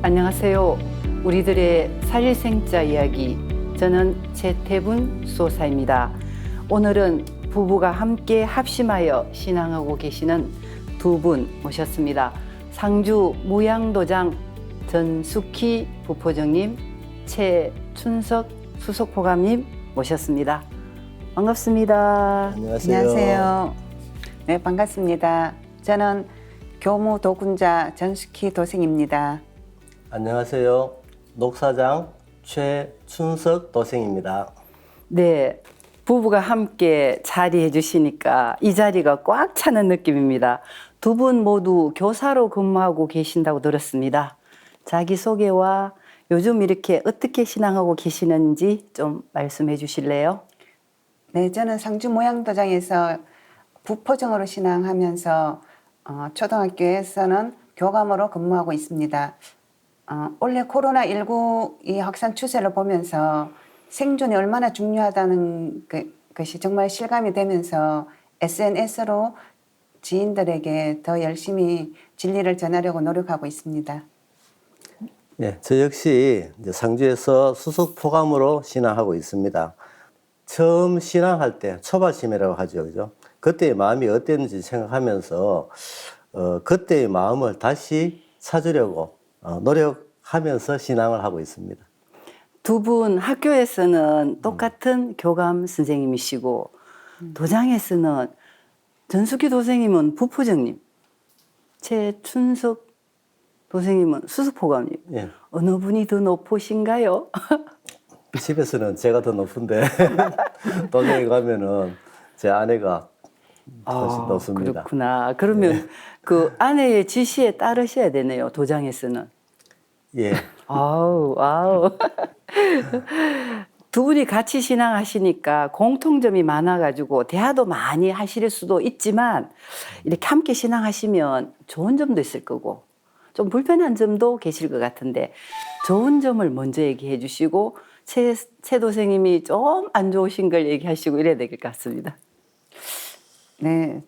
안녕하세요. 우리들의 살생자 이야기. 저는 최태분 수호사입니다. 오늘은 부부가 함께 합심하여 신앙하고 계시는 두 분 모셨습니다. 상주 무양도장 전숙희 부포정님, 최춘석 수석포감님 모셨습니다. 반갑습니다. 안녕하세요. 안녕하세요. 네, 반갑습니다. 저는 교무 도군자 전숙희 도생입니다. 안녕하세요. 녹사장 최춘석 도생입니다. 네, 부부가 함께 자리해 주시니까 이 자리가 꽉 차는 느낌입니다. 두 분 모두 교사로 근무하고 계신다고 들었습니다. 자기소개와 요즘 이렇게 어떻게 신앙하고 계시는지 좀 말씀해 주실래요? 네, 저는 상주 모양도장에서 부포정으로 신앙하면서 초등학교에서는 교감으로 근무하고 있습니다. 원래 코로나19 이 확산 추세를 보면서 생존이 얼마나 중요하다는 것이 정말 실감이 되면서 SNS로 지인들에게 더 열심히 진리를 전하려고 노력하고 있습니다. 예, 저 역시 이제 상주에서 수석 포감으로 신앙하고 있습니다. 처음 신앙할 때 초바심이라고 하죠, 그죠? 그때의 마음이 어땠는지 생각하면서 그때의 마음을 다시 찾으려고 노력하면서 신앙을 하고 있습니다. 두 분 학교에서는 똑같은 교감 선생님이시고 도장에서는 전숙희 도생님은 부포정님, 최춘석 도생님은 수석포감님. 예. 어느 분이 더 높으신가요? 집에서는 제가 더 높은데 도장에 가면은 제 아내가 훨씬 높습니다. 그렇구나. 그러면 그 아내의 지시에 따르셔야 되네요. 도장에서는. 예. 아우. 두 분이 같이 신앙하시니까 공통점이 많아가지고 대화도 많이 하실 수도 있지만 이렇게 함께 신앙하시면 좋은 점도 있을 거고 좀 불편한 점도 계실 것 같은데 좋은 점을 먼저 얘기해 주시고 최 도생님이 좀 안 좋으신 걸 얘기하시고 이래야 될 것 같습니다. 네,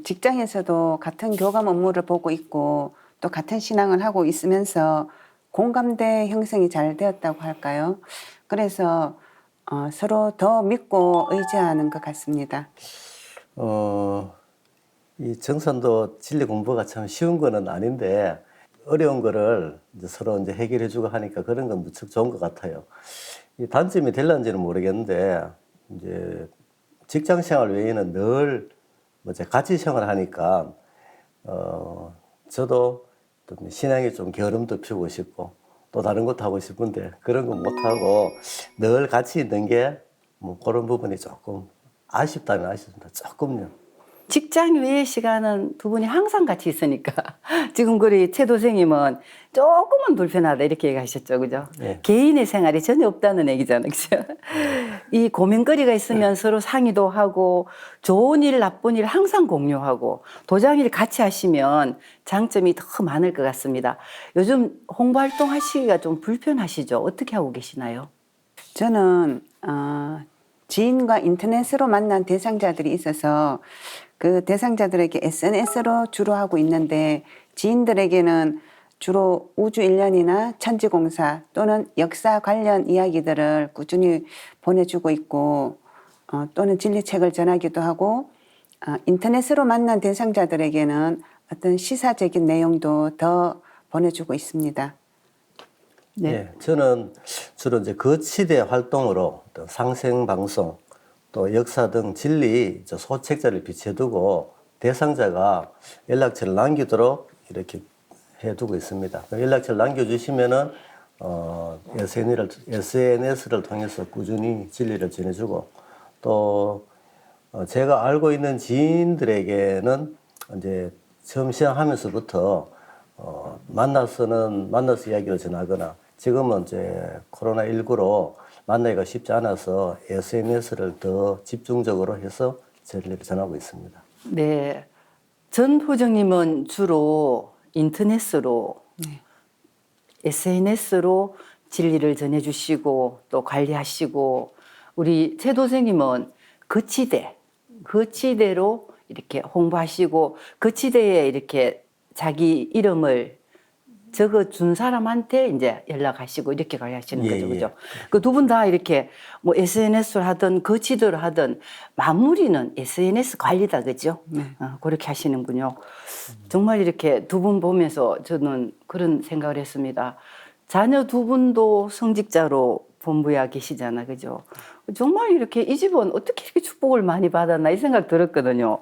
직장에서도 같은 교감 업무를 보고 있고 또 같은 신앙을 하고 있으면서 공감대 형성이 잘 되었다고 할까요? 그래서 서로 더 믿고 의지하는 것 같습니다. 이 정선도 진리 공부가 참 쉬운 거는 아닌데 어려운 거를 이제 서로 이제 해결해주고 하니까 그런 건 무척 좋은 것 같아요. 이 단점이 될런지는 모르겠는데 이제 직장 생활 외에는 늘 같이 생활을 하니까 저도 또 신앙에 좀 게으름도 피우고 싶고 또 다른 것도 하고 싶은데 그런 건 못하고 늘 같이 있는 게 뭐 그런 부분이 조금 아쉽다면 아쉽습니다. 조금요. 직장 외의 시간은 두 분이 항상 같이 있으니까 지금 우리 최 도생님은 조금은 불편하다 이렇게 얘기하셨죠, 그죠? 네. 개인의 생활이 전혀 없다는 얘기잖아요, 그죠? 이 고민거리가 있으면 서로 상의도 하고 좋은 일, 나쁜 일 항상 공유하고 도장일 같이 하시면 장점이 더 많을 것 같습니다. 요즘 홍보 활동 하시기가 좀 불편하시죠? 어떻게 하고 계시나요? 저는 지인과 인터넷으로 만난 대상자들이 있어서 그 대상자들에게 SNS로 주로 하고 있는데 지인들에게는 주로 우주 일련이나 천지공사 또는 역사 관련 이야기들을 꾸준히 보내주고 있고 또는 진리책을 전하기도 하고 인터넷으로 만난 대상자들에게는 어떤 시사적인 내용도 더 보내주고 있습니다. 네. 예, 저는 주로 이제 그 시대 활동으로 또 상생방송 또 역사 등 진리 소책자를 비춰두고 대상자가 연락처를 남기도록 이렇게 해두고 있습니다. 연락처를 남겨주시면은 SNS를 통해서 꾸준히 진리를 전해주고 또 제가 알고 있는 지인들에게는 이제 처음 시작하면서부터 만나서 이야기를 전하거나 지금은 이제 코로나19로 만나기가 쉽지 않아서 SNS를 더 집중적으로 해서 진리를 전하고 있습니다. 네. 전 호정님은 주로 인터넷으로 SNS로 진리를 전해주시고 또 관리하시고 우리 최 도생님은 거치대로 이렇게 홍보하시고 거치대에 이렇게 자기 이름을 적어준 사람한테 이제 연락하시고 이렇게 관리하시는 예, 거죠. 예. 그죠? 그 두 분 다 이렇게 뭐 SNS를 하든 거치대로 하든 마무리는 SNS 관리다. 그죠? 네. 그렇게 하시는군요. 정말 이렇게 두 분 보면서 저는 그런 생각을 했습니다. 자녀 두 분도 성직자로 본부에 계시잖아. 그죠? 정말 이렇게 이 집은 어떻게 이렇게 축복을 많이 받았나 이 생각 들었거든요.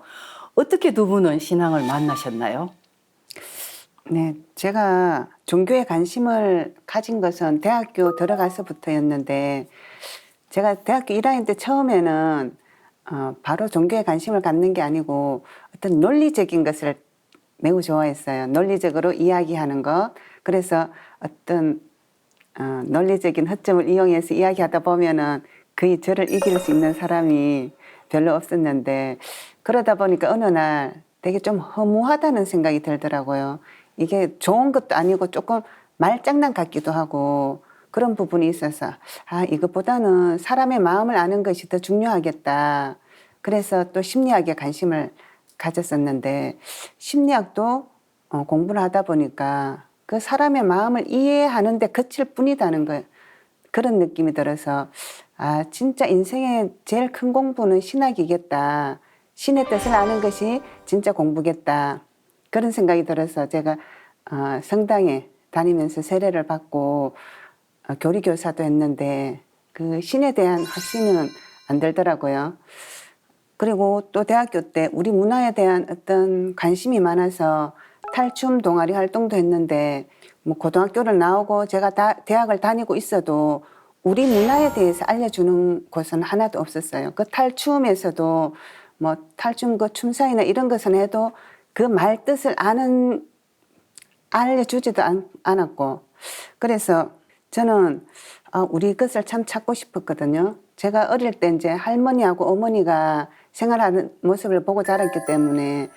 어떻게 두 분은 신앙을 만나셨나요? 네, 제가 종교에 관심을 가진 것은 대학교 들어가서부터였는데, 제가 대학교 1학년 때 처음에는 바로 종교에 관심을 갖는 게 아니고 어떤 논리적인 것을 매우 좋아했어요. 논리적으로 이야기하는 것. 그래서 어떤 논리적인 허점을 이용해서 이야기하다 보면은 거의 저를 이길 수 있는 사람이 별로 없었는데, 그러다 보니까 어느 날 되게 좀 허무하다는 생각이 들더라고요. 이게 좋은 것도 아니고 조금 말장난 같기도 하고 그런 부분이 있어서 이것보다는 사람의 마음을 아는 것이 더 중요하겠다. 그래서 또 심리학에 관심을 가졌었는데, 심리학도 공부를 하다 보니까 그 사람의 마음을 이해하는 데 그칠 뿐이다는 거, 그런 느낌이 들어서 진짜 인생의 제일 큰 공부는 신학이겠다. 신의 뜻을 아는 것이 진짜 공부겠다. 그런 생각이 들어서 제가 성당에 다니면서 세례를 받고 교리교사도 했는데 그 신에 대한 확신은 안 들더라고요. 그리고 또 대학교 때 우리 문화에 대한 어떤 관심이 많아서 탈춤 동아리 활동도 했는데, 뭐 고등학교를 나오고 제가 대학을 다니고 있어도 우리 문화에 대해서 알려주는 곳은 하나도 없었어요. 그 탈춤에서도 뭐 탈춤 그 춤사위나 이런 것은 해도 그 말 뜻을 알려주지도 않았고, 그래서 저는 우리 것을 참 찾고 싶었거든요. 제가 어릴 때 이제 할머니하고 어머니가 생활하는 모습을 보고 자랐기 때문에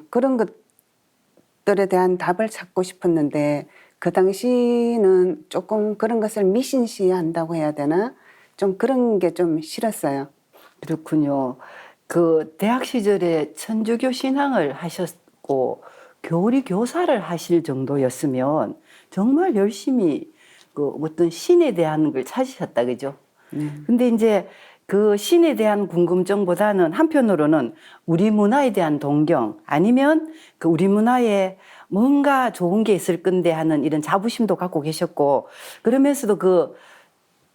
그런 것들에 대한 답을 찾고 싶었는데, 그 당시는 조금 그런 것을 미신시한다고 해야 되나? 좀 그런 게 좀 싫었어요. 그렇군요. 그 대학 시절에 천주교 신앙을 하셨고 교리 교사를 하실 정도였으면 정말 열심히 그 어떤 신에 대한 걸 찾으셨다. 그죠? 근데 이제 그 신에 대한 궁금증보다는 한편으로는 우리 문화에 대한 동경, 아니면 그 우리 문화에 뭔가 좋은 게 있을 건데 하는 이런 자부심도 갖고 계셨고, 그러면서도 그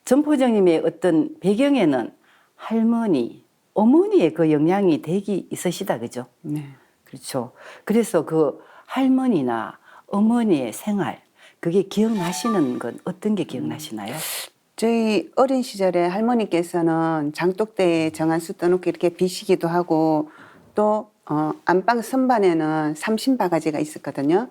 전포정님의 어떤 배경에는 할머니, 어머니의 그 영향이 되게 있으시다. 그죠? 네. 그렇죠. 그래서 그 할머니나 어머니의 생활, 그게 기억나시는 건 어떤 게 기억나시나요? 저희 어린 시절에 할머니께서는 장독대에 정한수 떠놓고 이렇게 비시기도 하고, 또 안방 선반에는 삼신바가지가 있었거든요.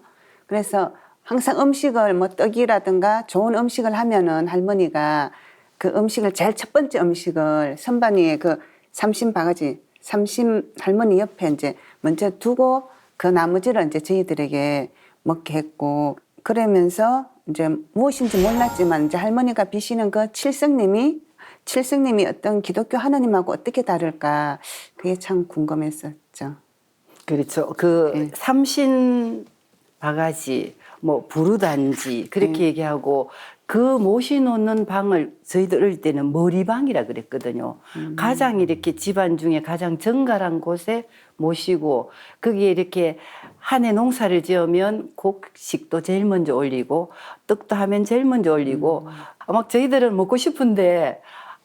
그래서 항상 음식을 뭐 떡이라든가 좋은 음식을 하면은 할머니가 그 음식을 제일 첫 번째 음식을 선반 위에 그 삼신바가지, 삼신 할머니 옆에 이제 먼저 두고 그 나머지를 이제 저희들에게 먹게 했고, 그러면서 이제 무엇인지 몰랐지만 이제 할머니가 비시는 그 칠성님이 어떤 기독교 하나님하고 어떻게 다를까, 그게 참 궁금했었죠. 그렇죠. 그 네. 삼신 바가지, 뭐 부르단지 그렇게 얘기하고, 그 모시놓는 방을 저희들 어릴 때는 머리방이라 그랬거든요. 가장 이렇게 집안 중에 가장 정갈한 곳에 모시고, 거기에 이렇게 한 해 농사를 지으면 곡식도 제일 먼저 올리고 떡도 하면 제일 먼저 올리고, 막 저희들은 먹고 싶은데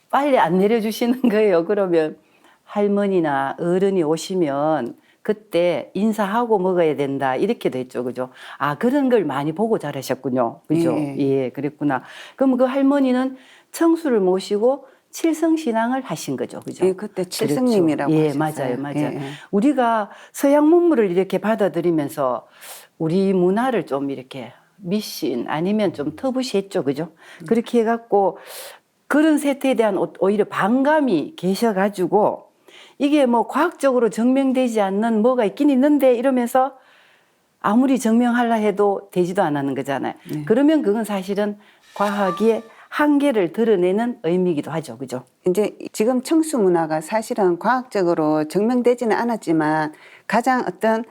빨리 안 내려주시는 거예요. 그러면 할머니나 어른이 오시면 그때 인사하고 먹어야 된다 이렇게 됐죠. 그죠? 그런 걸 많이 보고 자라셨군요. 그죠? 예. 예, 그랬구나. 그럼 그 할머니는 청수를 모시고 칠성신앙을 하신 거죠. 그죠? 예, 그때 칠성님이라고 그렇죠. 예, 하셨어요. 맞아요. 예, 예. 우리가 서양 문물을 이렇게 받아들이면서 우리 문화를 좀 이렇게 미신 아니면 좀 터부시했죠. 그죠? 그렇게 해갖고 그런 세태에 대한 오히려 반감이 계셔가지고, 이게 뭐 과학적으로 증명되지 않는 뭐가 있긴 있는데 이러면서 아무리 증명하려 해도 되지도 않는 거잖아요. 그러면 그건 사실은 과학의 한계를 드러내는 의미이기도 하죠. 그죠? 이제 지금 청수 문화가 사실은 과학적으로 증명되지는 않았지만 가장 어떤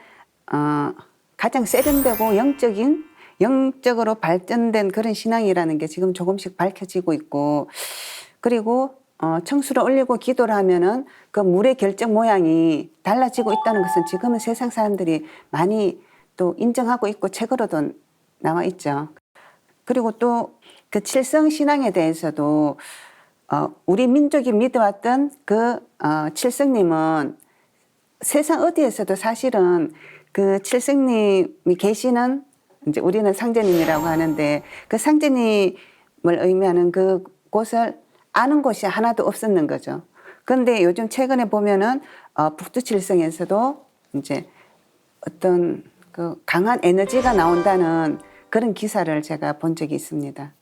가장 세련되고 영적으로 발전된 그런 신앙이라는 게 지금 조금씩 밝혀지고 있고, 그리고 청수를 올리고 기도를 하면은 그 물의 결정 모양이 달라지고 있다는 것은 지금은 세상 사람들이 많이 또 인정하고 있고 책으로도 나와 있죠. 그리고 또 그 칠성 신앙에 대해서도 우리 민족이 믿어왔던 그 칠성님은 세상 어디에서도 사실은 그 칠성님이 계시는, 이제 우리는 상제님이라고 하는데 그 상제님을 의미하는 그 곳을 아는 곳이 하나도 없었는 거죠. 그런데 요즘 최근에 보면은 북두칠성에서도 이제 어떤 그 강한 에너지가 나온다는 그런 기사를 제가 본 적이 있습니다.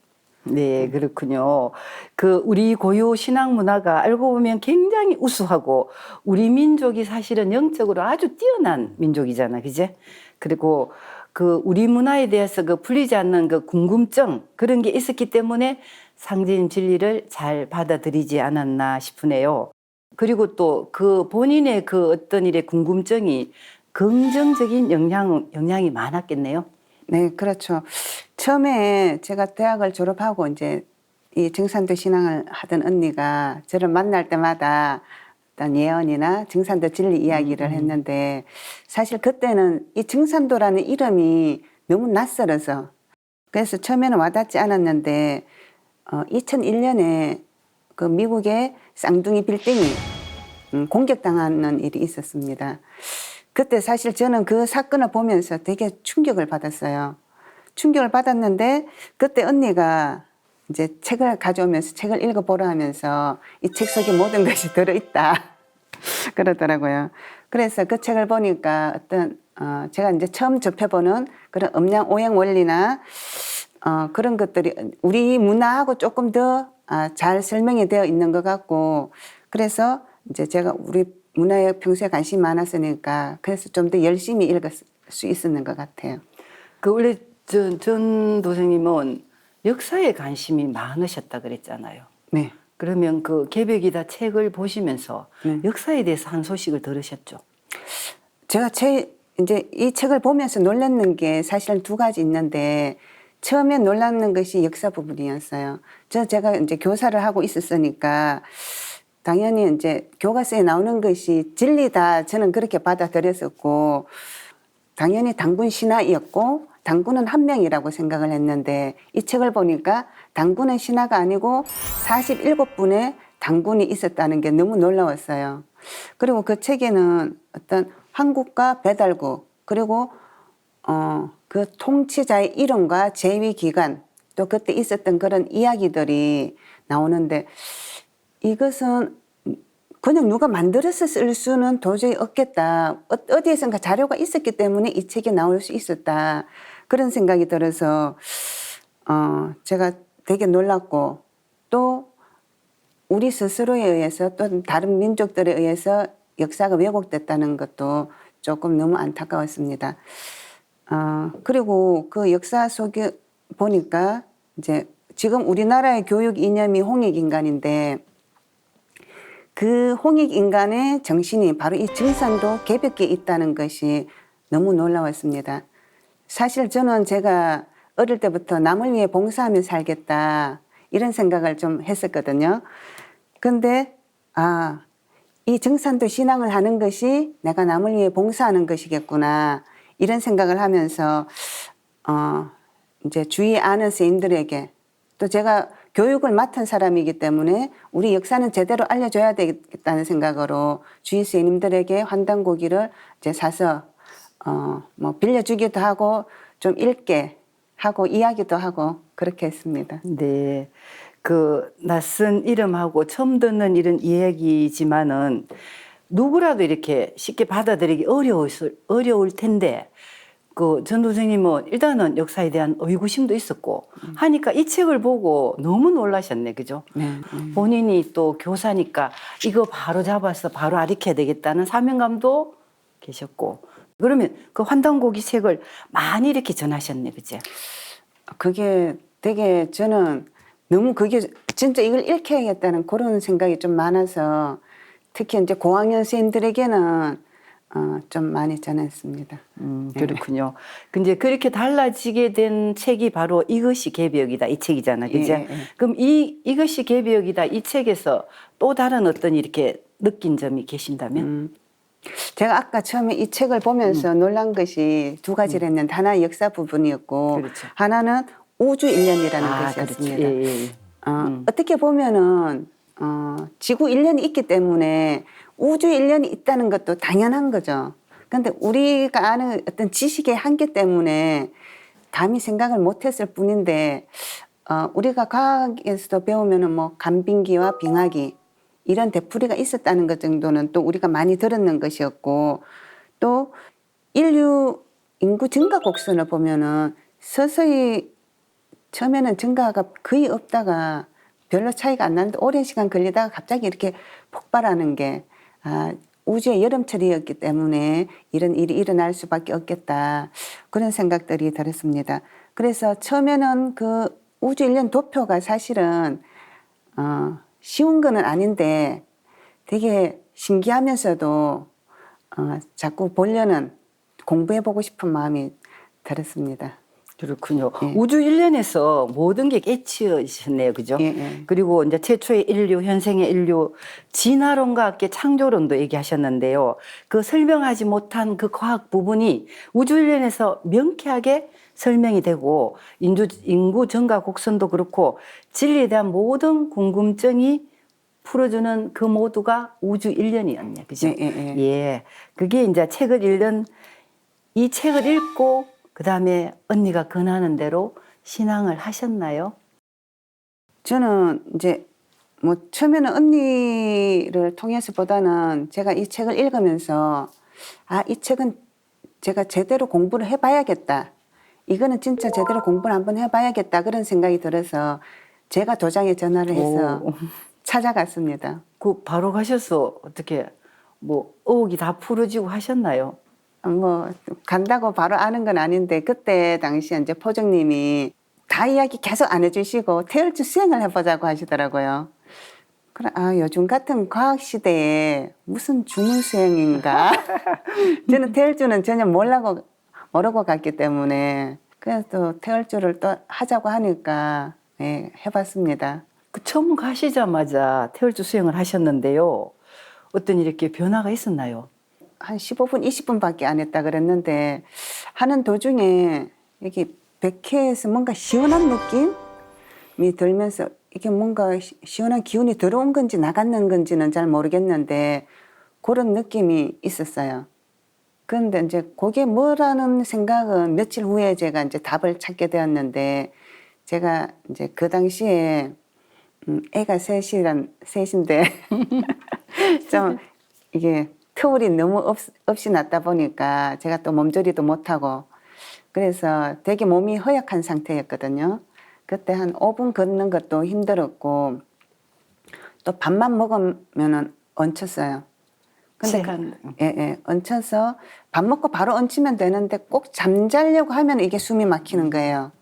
네, 그렇군요. 그 우리 고유 신앙 문화가 알고 보면 굉장히 우수하고 우리 민족이 사실은 영적으로 아주 뛰어난 민족이잖아, 그제? 그리고 그 우리 문화에 대해서 그 풀리지 않는 그 궁금증 그런 게 있었기 때문에 상제님 진리를 잘 받아들이지 않았나 싶으네요. 그리고 또 그 본인의 그 어떤 일의 궁금증이 긍정적인 영향이 많았겠네요. 네, 그렇죠. 처음에 제가 대학을 졸업하고 이제 이 증산도 신앙을 하던 언니가 저를 만날 때마다 어떤 예언이나 증산도 진리 이야기를 했는데, 사실 그때는 이 증산도라는 이름이 너무 낯설어서 그래서 처음에는 와닿지 않았는데 2001년에 그 미국의 쌍둥이 빌딩이 공격당하는 일이 있었습니다. 그때 사실 저는 그 사건을 보면서 되게 충격을 받았어요. 충격을 받았는데 그때 언니가 이제 책을 가져오면서 책을 읽어보라 하면서 이 책 속에 모든 것이 들어있다 그러더라고요. 그래서 그 책을 보니까 어떤 제가 이제 처음 접해보는 그런 음양 오행 원리나 그런 것들이 우리 문화하고 조금 더 잘 설명이 되어 있는 것 같고, 그래서 이제 제가 우리 문화에 평소에 관심이 많았으니까 그래서 좀 더 열심히 읽을 수 있었는 것 같아요. 그 원래 전 도생님은 역사에 관심이 많으셨다 그랬잖아요. 네. 그러면 그 개벽이다 책을 보시면서 네. 역사에 대해서 한 소식을 들으셨죠? 제가 이제 이 책을 보면서 놀랐는 게 사실은 두 가지 있는데, 처음에 놀랐는 것이 역사 부분이었어요. 제가 이제 교사를 하고 있었으니까 당연히 이제 교과서에 나오는 것이 진리다 저는 그렇게 받아들였었고, 당연히 당군 신하이었고 당군은 한 명이라고 생각을 했는데, 이 책을 보니까 당군은 신하가 아니고 47분의 당군이 있었다는 게 너무 놀라웠어요. 그리고 그 책에는 어떤 한국과 배달국, 그리고 그 통치자의 이름과 재위 기간, 또 그때 있었던 그런 이야기들이 나오는데, 이것은 그냥 누가 만들어서 쓸 수는 도저히 없겠다. 어디에선가 자료가 있었기 때문에 이 책이 나올 수 있었다. 그런 생각이 들어서 제가 되게 놀랐고, 또 우리 스스로에 의해서 또 다른 민족들에 의해서 역사가 왜곡됐다는 것도 조금 너무 안타까웠습니다. 그리고 그 역사 속에 보니까 이제 지금 우리나라의 교육 이념이 홍익인간인데, 그 홍익인간의 정신이 바로 이 증산도 개벽기에 있다는 것이 너무 놀라웠습니다. 사실 저는 제가 어릴 때부터 남을 위해 봉사하며 살겠다 이런 생각을 좀 했었거든요. 근데 이 증산도 신앙을 하는 것이 내가 남을 위해 봉사하는 것이겠구나 이런 생각을 하면서 이제 주위에 아는 스님들에게, 또 제가 교육을 맡은 사람이기 때문에 우리 역사는 제대로 알려줘야 되겠다는 생각으로 주위 스님들에게 환단고기를 이제 사서 뭐 빌려주기도 하고 좀 읽게 하고 이야기도 하고 그렇게 했습니다. 네. 그 낯선 이름하고 처음 듣는 이런 이야기지만은 누구라도 이렇게 쉽게 받아들이기 어려울 텐데, 그 전 선생님은 일단은 역사에 대한 의구심도 있었고 하니까 이 책을 보고 너무 놀라셨네, 그죠? 네. 본인이 또 교사니까 이거 바로 잡아서 바로 가르쳐야 되겠다는 사명감도 계셨고, 그러면 그 환단고기 책을 많이 이렇게 전하셨네, 그죠? 그게 되게 저는 너무 그게 진짜 이걸 읽혀야겠다는 그런 생각이 좀 많아서, 특히 이제 고학년 선생님들에게는 좀 많이 전했습니다. 그렇군요. 근데 그렇게 달라지게 된 책이 바로 이것이 개벽이다 이 책이잖아, 그죠? 예, 예, 예. 그럼 이것이 개벽이다 이 책에서 또 다른 어떤 이렇게 느낀 점이 계신다면? 제가 아까 처음에 이 책을 보면서 놀란 것이 두 가지를 했는데 하나 역사 부분이었고 그렇죠. 하나는 우주 일련이라는 그렇지. 것이었습니다. 예, 예. 어떻게 보면은 지구 일련이 있기 때문에 우주 일련이 있다는 것도 당연한 거죠. 그런데 우리가 아는 어떤 지식의 한계 때문에 감히 생각을 못했을 뿐인데 우리가 과학에서도 배우면은 뭐 간빙기와 빙하기 이런 되풀이가 있었다는 것 정도는 또 우리가 많이 들었는 것이었고 또 인류 인구 증가 곡선을 보면은 서서히 처음에는 증가가 거의 없다가 별로 차이가 안 나는데 오랜 시간 걸리다가 갑자기 이렇게 폭발하는 게 우주의 여름철이었기 때문에 이런 일이 일어날 수밖에 없겠다. 그런 생각들이 들었습니다. 그래서 처음에는 그 우주 일련 도표가 사실은 쉬운 거는 아닌데 되게 신기하면서도 자꾸 보려는 공부해보고 싶은 마음이 들었습니다. 그렇군요. 예. 우주 일련에서 모든 게 깨치셨네요, 그죠? 예, 예. 그리고 이제 최초의 인류, 현생의 인류, 진화론과 함께 창조론도 얘기하셨는데요. 그 설명하지 못한 그 과학 부분이 우주 일련에서 명쾌하게 설명이 되고 인구 증가 곡선도 그렇고 진리에 대한 모든 궁금증이 풀어주는 그 모두가 우주 일련이었네, 그죠? 예, 예, 예. 예, 그게 이제 책을 읽는 이 책을 읽고 그 다음에 언니가 권하는 대로 신앙을 하셨나요? 저는 이제 뭐 처음에는 언니를 통해서보다는 제가 이 책을 읽으면서 이 책은 제가 제대로 공부를 해봐야겠다. 이거는 진짜 제대로 공부를 한번 해봐야겠다. 그런 생각이 들어서 제가 도장에 전화를 해서 오. 찾아갔습니다. 그 바로 가셔서 어떻게 뭐 의혹이 다 풀어지고 하셨나요? 뭐 간다고 바로 아는 건 아닌데 그때 당시에 이제 포정님이 다 이야기 계속 안 해주시고 태열주 수행을 해보자고 하시더라고요. 그래, 요즘 같은 과학 시대에 무슨 주문 수행인가? 저는 태열주는 전혀 모르고 갔기 때문에 그래서 또 태열주를 또 하자고 하니까 네, 해봤습니다. 그 처음 가시자마자 태월주 수행을 하셨는데요. 어떤 이렇게 변화가 있었나요? 한 15분, 20분밖에 안 했다 그랬는데 하는 도중에 여기 백회에서 뭔가 시원한 느낌이 들면서 이게 뭔가 시원한 기운이 들어온 건지 나갔는 건지는 잘 모르겠는데 그런 느낌이 있었어요. 그런데 이제 그게 뭐라는 생각은 며칠 후에 제가 이제 답을 찾게 되었는데 제가 이제 그 당시에 애가 셋인데 좀 이게 터울이 너무 없이 났다 보니까 제가 또 몸조리도 못하고 그래서 되게 몸이 허약한 상태였거든요. 그때 한 5분 걷는 것도 힘들었고 또 밥만 먹으면은 얹혔어요. 근데 예, 얹혀서 밥 먹고 바로 얹히면 되는데 꼭 잠자려고 하면 이게 숨이 막히는 거예요.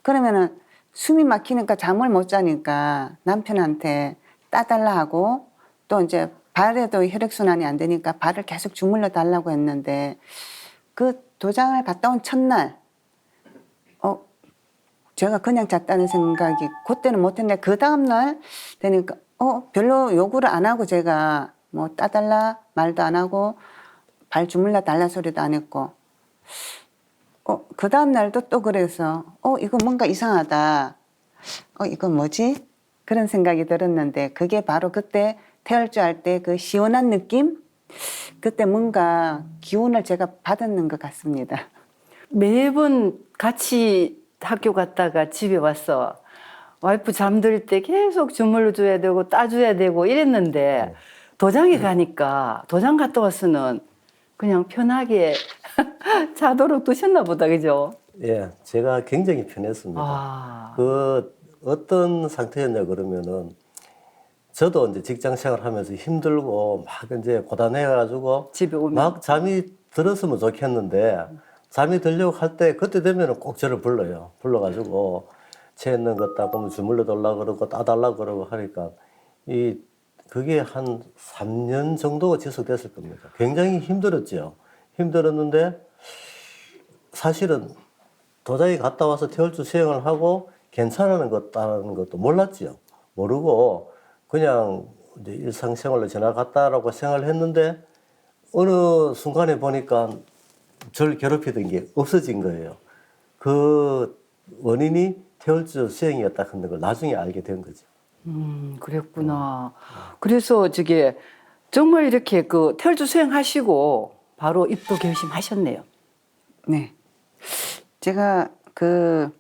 그러면은 숨이 막히니까 잠을 못 자니까 남편한테 따달라 하고 또 이제 발에도 혈액순환이 안 되니까 발을 계속 주물러 달라고 했는데 그 도장을 갔다 온 첫날 제가 그냥 잤다는 생각이 그때는 못했는데 그 다음날 되니까 별로 요구를 안 하고 제가 뭐 따달라 말도 안 하고 발 주물러 달라 소리도 안 했고 그 다음날도 또 그래서 이거 뭔가 이상하다. 이거 뭐지? 그런 생각이 들었는데 그게 바로 그때 태열주 할 때 그 시원한 느낌? 그때 뭔가 기운을 제가 받았는 것 같습니다. 매번 같이 학교 갔다가 집에 와서 와이프 잠들 때 계속 주물러 줘야 되고 따줘야 되고 이랬는데 도장에 가니까 도장 갔다 와서는 그냥 편하게 자도록 두셨나 보다, 그죠? 예, 제가 굉장히 편했습니다. 그 어떤 상태였냐 그러면은 저도 이제 직장 생활하면서 힘들고 막 이제 고단해가지고 집에 오면 막 잠이 들었으면 좋겠는데 잠이 들려고 할 때 그때 되면은 꼭 저를 불러요. 불러가지고 채 있는 것 딱 보면 주물러 달라 그러고 따달라 그러고 하니까 그게 한 3년 정도가 지속됐을 겁니다. 굉장히 힘들었죠. 힘들었는데 사실은 도자기 갔다 와서 태울주 수행을 하고 괜찮은 것다는 것도 몰랐죠. 모르고 그냥 이제 일상생활로 지나갔다라고 생각을 했는데 어느 순간에 보니까 저를 괴롭히던 게 없어진 거예요. 그 원인이 태울주 수행이었다 하는 걸 나중에 알게 된 거죠. 그랬구나. 그래서 저게 정말 이렇게 그 태울주 수행하시고 바로 입도 결심하셨네요. 네. 제가 그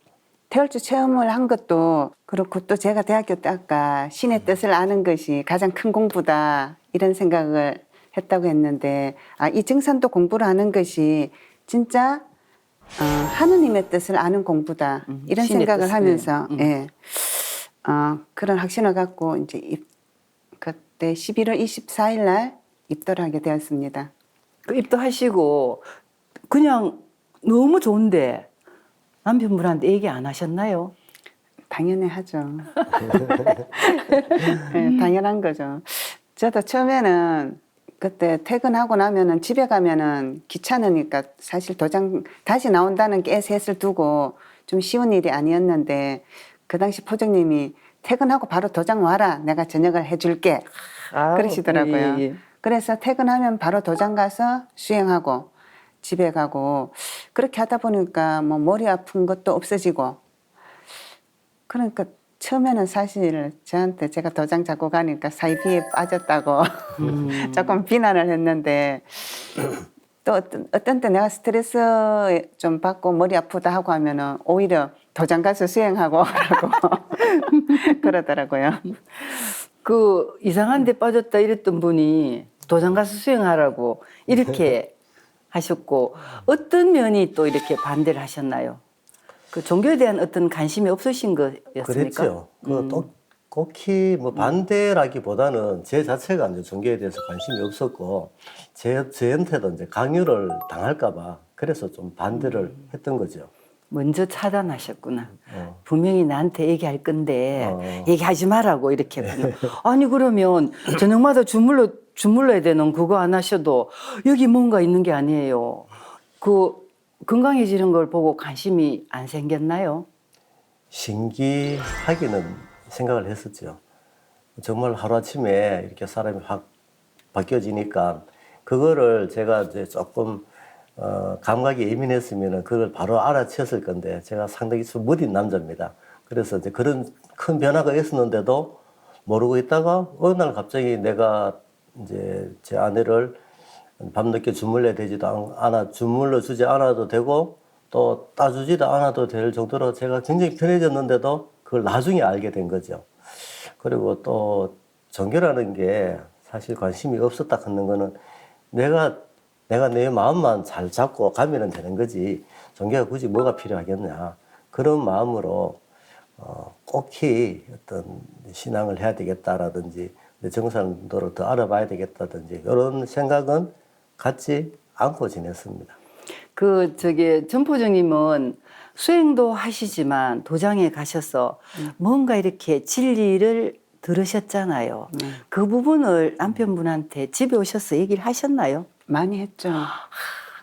태울주 체험을 한 것도 그렇고 또 제가 대학교 때 아까 신의 뜻을 아는 것이 가장 큰 공부다 이런 생각을 했다고 했는데 이 증산도 공부를 하는 것이 진짜 하느님의 뜻을 아는 공부다 이런 신의 생각을 뜻을. 하면서 예. 그런 확신을 갖고 이제 그때 11월 24일 날 입도를 하게 되었습니다. 그 입도하시고 그냥 너무 좋은데 남편분한테 얘기 안 하셨나요? 당연히 하죠. 네, 당연한 거죠. 저도 처음에는 그때 퇴근하고 나면은 집에 가면은 귀찮으니까 사실 도장 다시 나온다는 게 셋을 두고 좀 쉬운 일이 아니었는데 그 당시 포정님이 퇴근하고 바로 도장 와라. 내가 저녁을 해줄게. 그러시더라고요. 예. 그래서 퇴근하면 바로 도장 가서 수행하고 집에 가고 그렇게 하다 보니까 뭐 머리 아픈 것도 없어지고 그러니까 처음에는 사실 저한테 제가 도장 잡고 가니까 사이비에 빠졌다고 조금 비난을 했는데 또 어떤 때 내가 스트레스 좀 받고 머리 아프다 하고 하면은 오히려 도장 가서 수행하고 라고 그러더라고요. 그 이상한 데 빠졌다 이랬던 분이 도장 가서 수행하라고 이렇게 하셨고 어떤 면이 또 이렇게 반대를 하셨나요? 그 종교에 대한 어떤 관심이 없으신 거였습니까? 그랬죠. 또 꼭히 뭐 반대라기보다는 제 자체가 이제 종교에 대해서 관심이 없었고 저한테도 이제 강요를 당할까봐 그래서 좀 반대를 했던 거죠. 먼저 차단하셨구나. 분명히 나한테 얘기할 건데 얘기하지 말라고 이렇게 했군요. 아니 그러면 저녁마다 주물러야 되는 그거 안 하셔도 여기 뭔가 있는 게 아니에요. 그 건강해지는 걸 보고 관심이 안 생겼나요? 신기하기는 생각을 했었죠. 정말 하루아침에 이렇게 사람이 확 바뀌어지니까 그거를 제가 이제 조금 감각이 예민했으면 그걸 바로 알아챘을 건데 제가 상당히 좀 무딘 남자입니다. 그래서 이제 그런 큰 변화가 있었는데도 모르고 있다가 어느 날 갑자기 내가 이제 제 아내를 밤늦게 주물러야 되지도 않아, 주물러 주지 않아도 되고 또 따주지도 않아도 될 정도로 제가 굉장히 편해졌는데도 그걸 나중에 알게 된 거죠. 그리고 또 종교라는 게 사실 관심이 없었다 하는 거는 내가 내 마음만 잘 잡고 가면 되는 거지 종교가 굳이 뭐가 필요하겠냐 그런 마음으로 꼭히 어떤 신앙을 해야 되겠다라든지 내 정산도를 더 알아봐야 되겠다든지 이런 생각은 갖지 않고 지냈습니다. 그 저기 전포정님은 수행도 하시지만 도장에 가셔서 뭔가 이렇게 진리를 들으셨잖아요. 그 부분을 남편분한테 집에 오셔서 얘기를 하셨나요? 많이 했죠.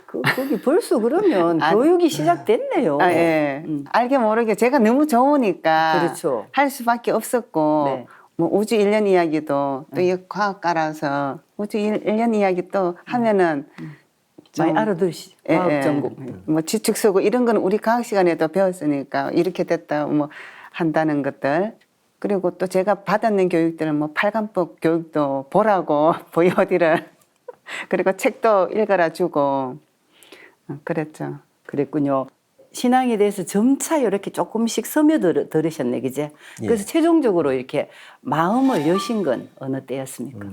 거기 벌써 그러면 교육이 시작됐네요. 예. 알게 모르게 제가 너무 좋으니까 그렇죠. 할 수밖에 없었고 네. 뭐 우주 일련 이야기도 또 이 과학과라서 우주 일련 이야기 또 하면은 많이 좀, 알아들으시죠. 예, 과학 예. 전공. 뭐 지축 쓰고 이런 거는 우리 과학 시간에도 배웠으니까 이렇게 됐다 뭐 한다는 것들 그리고 또 제가 받았는 교육들은 뭐 팔관법 교육도 보라고 보여드를 그리고 책도 읽어라 주고 그랬죠. 그랬군요. 신앙에 대해서 점차 이렇게 조금씩 스며들으셨네, 그제? 예. 그래서 최종적으로 이렇게 마음을 여신 건 어느 때였습니까?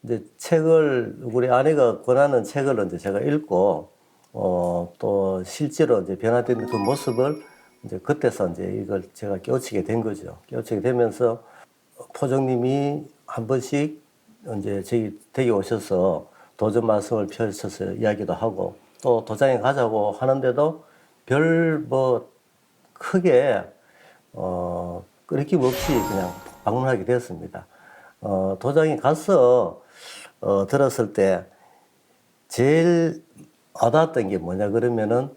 이제 책을 우리 아내가 권하는 책을 이제 제가 읽고 또 실제로 이제 변화된 그 모습을 이제 그때서 이제 이걸 제가 깨우치게 된 거죠. 깨우치게 되면서 포정님이 한 번씩 이제 저희 댁에 오셔서 도전 말씀을 펼쳐서 이야기도 하고 또 도장에 가자고 하는데도 별 뭐 크게 끊임 없이 그냥 방문하게 되었습니다. 도장에 가서 들었을 때 제일 와닿았던 게 뭐냐 그러면은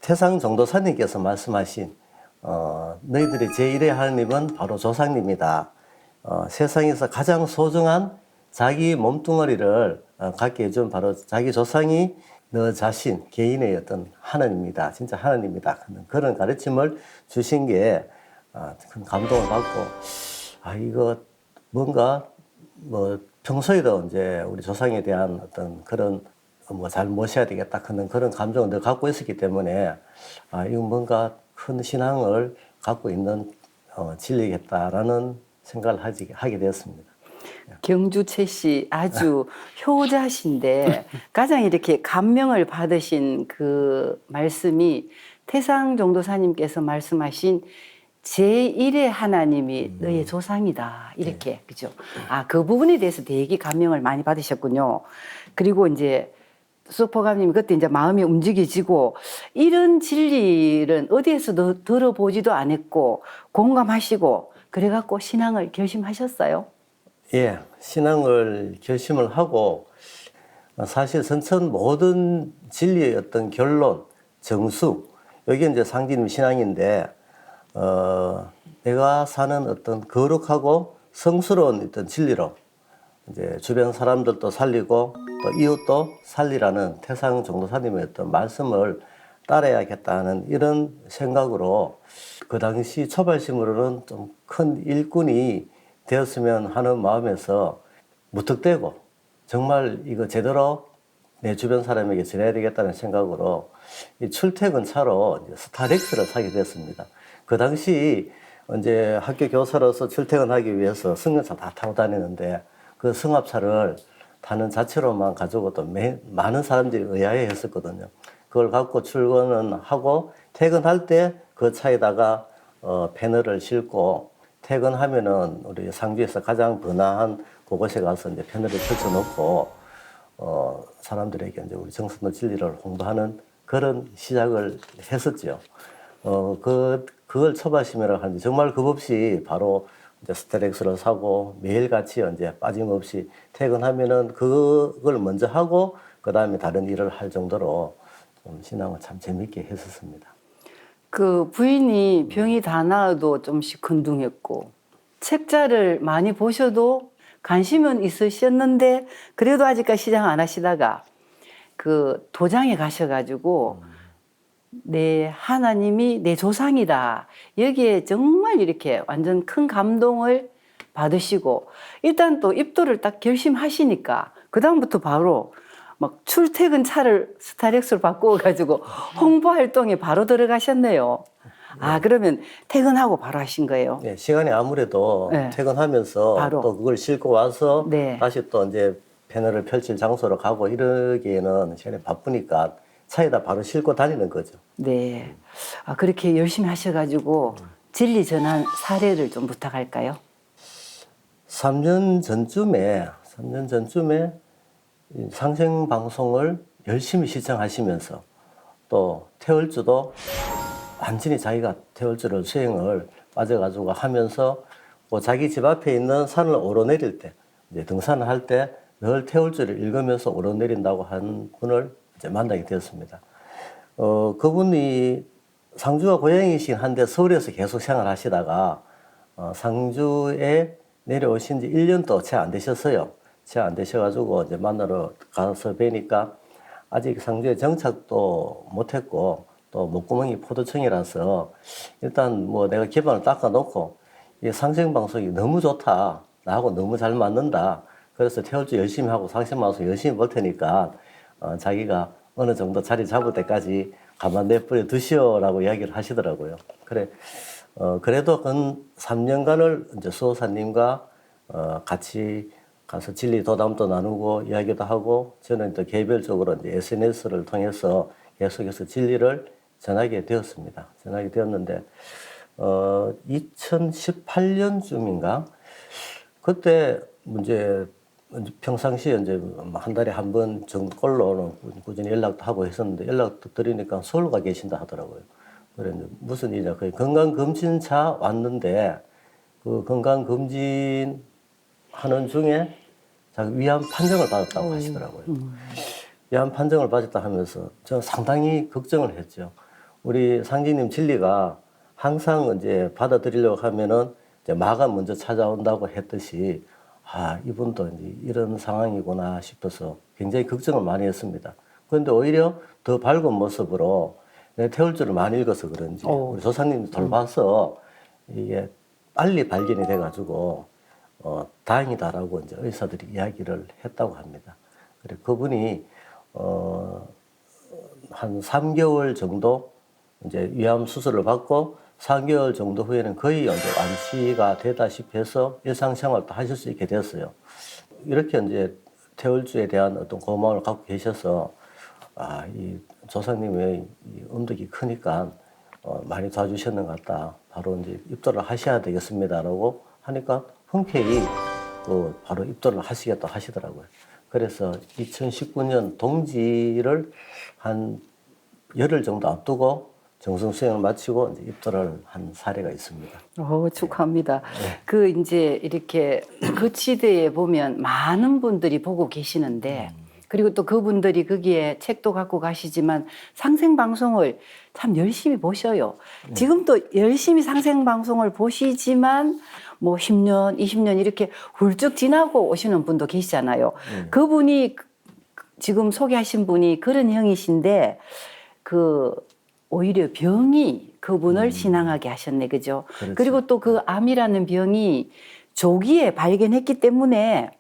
태상 정도사님께서 말씀하신 너희들의 제1의 하나님은 바로 조상님이다. 세상에서 가장 소중한 자기 몸뚱어리를 갖게 해준 바로 자기 조상이 너 자신 개인의 어떤 하나님이다. 진짜 하나님이다. 그런 가르침을 주신 게 큰 감동을 받고 이거 뭔가 뭐 평소에도 이제 우리 조상에 대한 어떤 그런 뭐 잘 모셔야 되겠다 그런 감정을 늘 갖고 있었기 때문에 이거 뭔가 큰 신앙을 갖고 있는 진리겠다라는 생각을 하게 되었습니다. 경주 최 씨 아주 효자신데 가장 이렇게 감명을 받으신 그 말씀이 태상 정도사님께서 말씀하신 제1의 하나님이 너의 조상이다. 이렇게. 그죠? 그 부분에 대해서 되게 감명을 많이 받으셨군요. 그리고 이제 수포감님이 그때 이제 마음이 움직여지고 이런 진리는 어디에서도 들어보지도 않았고 공감하시고 그래갖고 신앙을 결심하셨어요? 예, 신앙을 결심을 하고 사실 선천 모든 진리의 어떤 결론, 정수, 여기 이제 상진님 신앙인데 내가 사는 어떤 거룩하고 성스러운 어떤 진리로 이제 주변 사람들도 살리고 또 이웃도 살리라는 태상 정도사님의 어떤 말씀을 따라야겠다는 이런 생각으로 그 당시 초발심으로는 좀 큰 일꾼이 되었으면 하는 마음에서 무턱대고 정말 이거 제대로 내 주변 사람에게 전해야 되겠다는 생각으로 이 출퇴근 차로 스타렉스를 사게 됐습니다. 그 당시 이제 학교 교사로서 출퇴근하기 위해서 승용차 다 타고 다니는데 그 승합차를 타는 자체로만 가지고도 많은 사람들이 의아해 했었거든요. 그걸 갖고 출근은 하고 퇴근할 때 그 차에다가 패널을 싣고 퇴근하면은 우리 상주에서 가장 번화한 그곳에 가서 이제 패널을 펼쳐놓고 사람들에게 이제 우리 정선도 진리를 홍보하는 그런 시작을 했었죠. 그걸 초발심이라고 하는데 정말 겁없이 바로 이제 스타렉스를 사고 매일같이 이제 빠짐없이 퇴근하면은 그걸 먼저 하고 그 다음에 다른 일을 할 정도로 좀 신앙을 참 재밌게 했었습니다. 그 부인이 병이 다 나아도 좀 시큰둥했고 책자를 많이 보셔도 관심은 있으셨는데 그래도 아직까지 시작 안 하시다가 그 도장에 가셔가지고 내 하나님이 내 조상이다. 여기에 정말 이렇게 완전 큰 감동을 받으시고 일단 또 입도를 딱 결심하시니까 그다음부터 바로 막 출퇴근 차를 스타렉스로 바꾸어가지고 홍보 활동에 바로 들어가셨네요. 그러면 퇴근하고 바로 하신 거예요? 네, 시간이 아무래도 네. 퇴근하면서 바로. 또 그걸 싣고 와서 네. 다시 또 이제 패널을 펼칠 장소로 가고 이러기에는 시간이 바쁘니까 차에다 바로 싣고 다니는 거죠. 네. 그렇게 열심히 하셔가지고 진리 전환 사례를 좀 부탁할까요? 3년 전쯤에 이 상생 방송을 열심히 시청하시면서 또 태월주도 완전히 자기가 태월주를 수행을 빠져가지고 하면서 뭐 자기 집 앞에 있는 산을 오르내릴 때 이제 등산을 할 때 늘 태월주를 읽으면서 오르내린다고 한 분을 이제 만나게 되었습니다. 그분이 상주가 고향이신 한데 서울에서 계속 생활하시다가 상주에 내려오신 지 1년도 채 안 되셨어요. 채 안 되셔가지고 이제 만나러 가서 뵈니까 아직 상주에 정착도 못했고 또 목구멍이 포도청이라서 일단 뭐 내가 기반을 닦아놓고 이 상생방송이 너무 좋다. 나하고 너무 잘 맞는다. 그래서 태월주 열심히 하고 상생방송 열심히 볼 테니까 자기가 어느 정도 자리 잡을 때까지 가만 내버려 두시오라고 이야기를 하시더라고요. 그래, 그래도 근 3년간을 이제 수호사님과 같이 가서 진리 도담도 나누고 이야기도 하고 저는 또 개별적으로 이제 SNS를 통해서 계속해서 진리를 전하게 되었습니다. 전하게 되었는데 2018년쯤인가 그때 이제 평상시에 이제 한 달에 한 번 정도꼴로는 꾸준히 연락도 하고 했었는데 연락도 드리니까 서울 가 계신다 하더라고요. 그래 무슨 일이냐? 건강검진차 왔는데 그 건강검진 하는 중에 자기 위암 판정을 받았다고 하시더라고요. 위암 판정을 받았다 하면서 저는 상당히 걱정을 했죠. 우리 상진님 진리가 항상 이제 받아들이려고 하면은 이제 마가 먼저 찾아온다고 했듯이 아, 이분도 이제 이런 상황이구나 싶어서 굉장히 걱정을 많이 했습니다. 그런데 오히려 더 밝은 모습으로 내 태울 줄을 많이 읽어서 그런지 우리 조상님도 돌봐서 이게 빨리 발견이 돼가지고 다행이다라고 이제 의사들이 이야기를 했다고 합니다. 그래 그분이 한 3개월 정도 이제 위암 수술을 받고 4개월 정도 후에는 거의 이제 완치가 되다시피 해서 일상생활도 하실 수 있게 됐어요. 이렇게 이제 태울주에 대한 어떤 고마움을 갖고 계셔서 아, 이 조상님의 이 음덕이 크니까 많이 도와주셨는 것 같다. 바로 이제 입도를 하셔야 되겠습니다라고 하니까 흔쾌히 바로 입도를 하시겠다 하시더라고요. 그래서 2019년 동지를 한 열흘 정도 앞두고 정성 수행을 마치고 이제 입도를 한 사례가 있습니다. 축하합니다. 그 이제 이렇게 그 시대에 보면 많은 분들이 보고 계시는데 그리고 또 그분들이 거기에 책도 갖고 가시지만 상생방송을 참 열심히 보셔요. 지금도 열심히 상생방송을 보시지만 뭐 10년, 20년 이렇게 훌쩍 지나고 오시는 분도 계시잖아요. 그분이 지금 소개하신 분이 그런 형이신데 오히려 병이 그분을 신앙하게 하셨네, 그죠? 그렇죠. 그리고 또 그 암이라는 병이 조기에 발견했기 때문에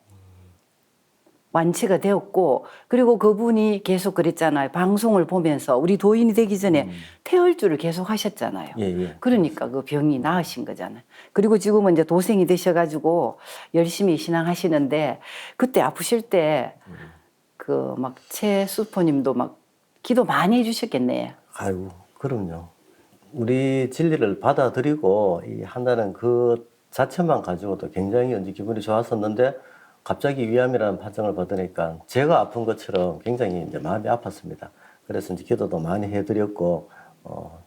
완치가 되었고, 그리고 그분이 계속 그랬잖아요. 방송을 보면서 우리 도인이 되기 전에 태울주를 계속 하셨잖아요. 예. 그러니까 그 병이 나으신 거잖아요. 그리고 지금은 이제 도생이 되셔가지고 열심히 신앙하시는데, 그때 아프실 때 그 막 최수포님도 막 기도 많이 해주셨겠네. 아이고, 그럼요. 우리 진리를 받아들이고 한다는 그 자체만 가지고도 굉장히 이제 기분이 좋았었는데 갑자기 위암이라는 판정을 받으니까 제가 아픈 것처럼 굉장히 이제 마음이 아팠습니다. 그래서 이제 기도도 많이 해드렸고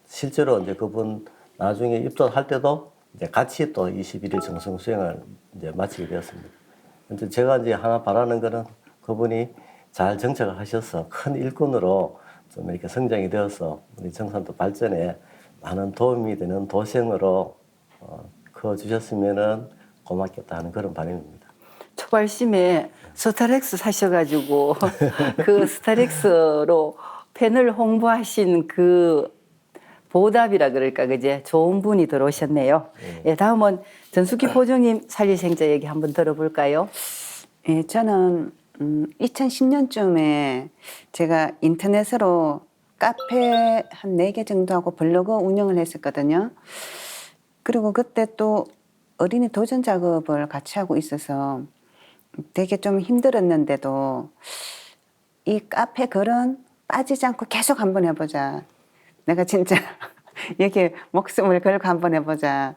실제로 이제 그분 나중에 입도할 때도 이제 같이 또 21일 정성 수행을 이제 마치게 되었습니다. 근데 제가 이제 하나 바라는 거는 그분이 잘 정착을 하셔서 큰 일꾼으로 좀 이렇게 성장이 되어서 우리 정산도 발전에 많은 도움이 되는 도생으로 커주셨으면은 고맙겠다 하는 그런 바람입니다. 초발심에 스타렉스 사셔가지고 그 스타렉스로 펜을 홍보하신 그 보답이라 그럴까, 그제? 좋은 분이 들어오셨네요. 예, 다음은 전숙희 포종님 살리생자 얘기 한번 들어볼까요? 예, 저는 2010년쯤에 제가 인터넷으로 카페 한 4개 정도 하고 블로그 운영을 했었거든요. 그리고 그때 또 어린이 도전 작업을 같이 하고 있어서 되게 좀 힘들었는데도 이 카페 글은 빠지지 않고 계속 한번 해보자. 내가 진짜 여기에 목숨을 걸고 한번 해보자.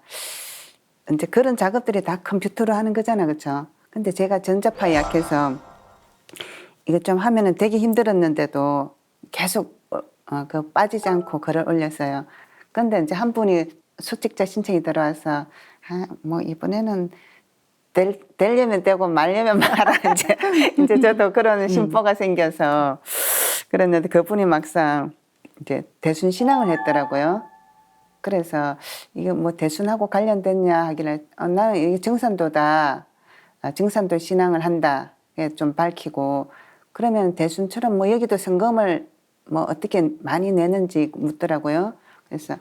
이제 그런 작업들이 다 컴퓨터로 하는 거잖아, 그렇죠? 근데 제가 전자파에 약해서 이거 좀 하면은 되게 힘들었는데도 계속 그 빠지지 않고 글을 올렸어요. 근데 이제 한 분이 수직자 신청이 들어와서 뭐 이번에는 되려면 되고 말려면 말아 이제 저도 그런 심보가 생겨서 그랬는데 그분이 막상 이제 대순 신앙을 했더라고요. 그래서 이게 뭐 대순하고 관련됐냐 하길래 나는 이게 정산도다. 정산도 신앙을 한다. 좀 밝히고 그러면 대순처럼 뭐 여기도 성금을 뭐 어떻게 많이 내는지 묻더라고요. 그래서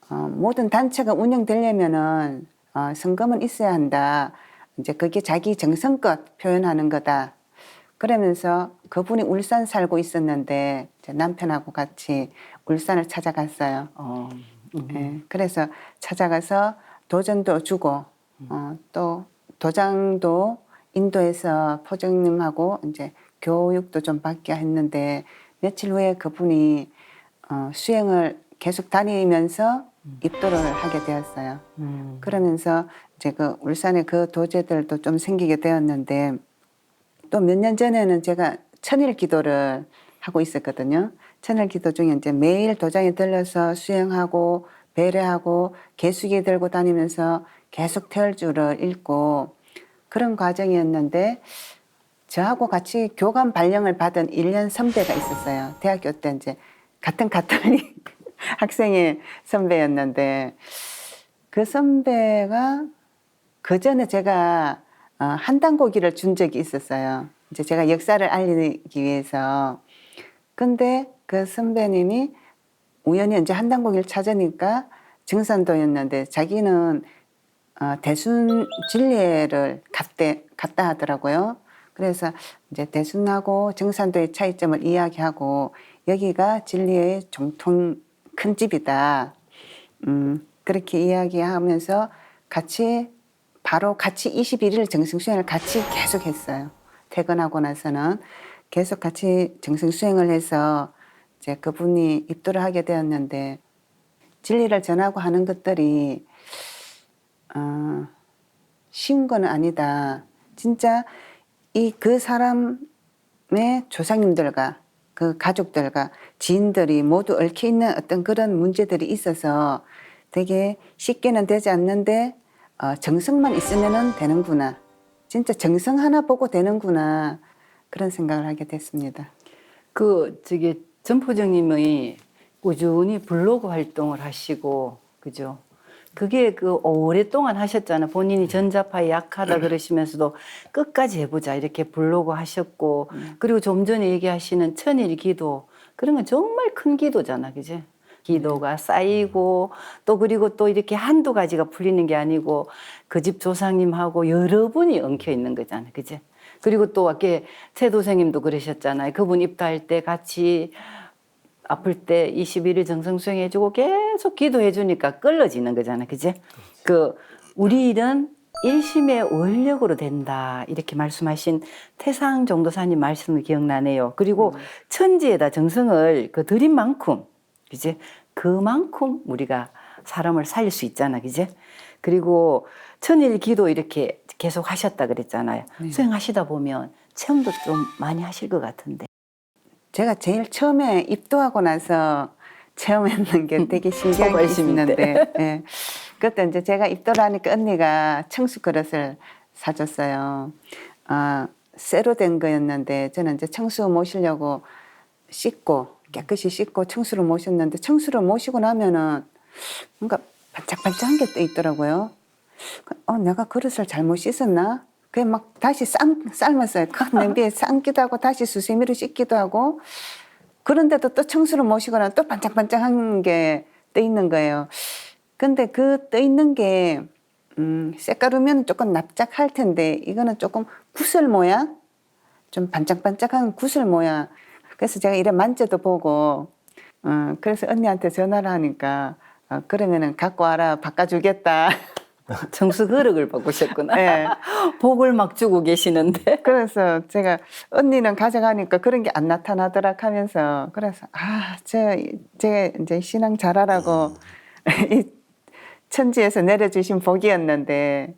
모든 단체가 운영되려면은 성금은 있어야 한다. 이제 그게 자기 정성껏 표현하는 거다. 그러면서 그분이 울산 살고 있었는데 이제 남편하고 같이 울산을 찾아갔어요. 예, 그래서 찾아가서 도전도 주고 또 도장도 인도에서 포정님하고 이제 교육도 좀 받게 했는데 며칠 후에 그분이 수행을 계속 다니면서 입도를 하게 되었어요. 그러면서 이제 그 울산에 그 도제들도 좀 생기게 되었는데 또 몇 년 전에는 제가 천일 기도를 하고 있었거든요. 천일 기도 중에 이제 매일 도장에 들러서 수행하고 배례하고 개수기 들고 다니면서 계속 태울주를 읽고 그런 과정이었는데 저하고 같이 교감 발령을 받은 1년 선배가 있었어요. 대학교 때 이제 같은 가톨릭 학생의 선배였는데 그 선배가 그 전에 제가 한 단고기를 준 적이 있었어요. 이제 제가 역사를 알리기 위해서. 근데 그 선배님이 우연히 이제 한 단고기를 찾으니까 증산도였는데 자기는 대순 진리회를 갔다 하더라고요. 그래서 이제 대순하고 증산도의 차이점을 이야기하고 여기가 진리회의 정통 큰 집이다. 그렇게 이야기하면서 바로 같이 21일 정승수행을 같이 계속 했어요. 퇴근하고 나서는 계속 같이 정승수행을 해서 이제 그분이 입도를 하게 되었는데 진리를 전하고 하는 것들이 쉬운 건 아니다. 진짜 그 사람의 조상님들과 그 가족들과 지인들이 모두 얽혀 있는 어떤 그런 문제들이 있어서 되게 쉽게는 되지 않는데 정성만 있으면은 되는구나. 진짜 정성 하나 보고 되는구나. 그런 생각을 하게 됐습니다. 전포정님의 꾸준히 블로그 활동을 하시고, 그죠? 그게 오랫동안 하셨잖아. 본인이 전자파에 약하다 그러시면서도 끝까지 해보자. 이렇게 블로그 하셨고, 그리고 좀 전에 얘기하시는 천일 기도. 그런 건 정말 큰 기도잖아. 그지? 기도가 쌓이고, 그리고 또 이렇게 한두 가지가 풀리는 게 아니고, 그 집 조상님하고 여러 분이 엉켜 있는 거잖아. 그지? 그리고 또 아까 최 도생님도 그러셨잖아요. 그분 입도할 때 같이 아플 때 21일 정성 수행해주고 계속 기도해주니까 끌어지는 거잖아. 그지? 우리 일은 일심의 원력으로 된다. 이렇게 말씀하신 태상 정도사님 말씀을 기억나네요. 그리고 천지에다 정성을 드린 만큼, 그지? 그만큼 우리가 사람을 살릴 수 있잖아. 그지? 그리고 천일 기도 이렇게 계속 하셨다 그랬잖아요. 네. 수행하시다 보면 체험도 좀 많이 하실 것 같은데. 제가 제일 처음에 입도하고 나서 체험했는 게 되게 신기한 게 말씀일 있었는데, 예. 그때 이제 제가 입도를 하니까 언니가 청수 그릇을 사줬어요. 쇠로 된 거였는데 저는 이제 청수 모시려고 깨끗이 씻고 청수를 모셨는데 청수를 모시고 나면은 뭔가 반짝반짝한 게 또 있더라고요. 내가 그릇을 잘못 씻었나? 그게 막 다시 삶았어요. 큰 냄비에 삶기도 하고 다시 수세미로 씻기도 하고 그런데도 또 청수를 모시거나 또 반짝반짝한 게 떠 있는 거예요. 근데 그 떠 있는 게 색깔이면 조금 납작할 텐데 이거는 조금 구슬 모양? 좀 반짝반짝한 구슬 모양. 그래서 제가 이래 만져도 보고 그래서 언니한테 전화를 하니까 그러면은 갖고 와라 바꿔주겠다. 청수 그릇을 바꾸셨구나. 네. 복을 막 주고 계시는데. 그래서 제가 언니는 가져가니까 그런 게 안 나타나더라 하면서 그래서 제가 이제 신앙 잘하라고 이 천지에서 내려주신 복이었는데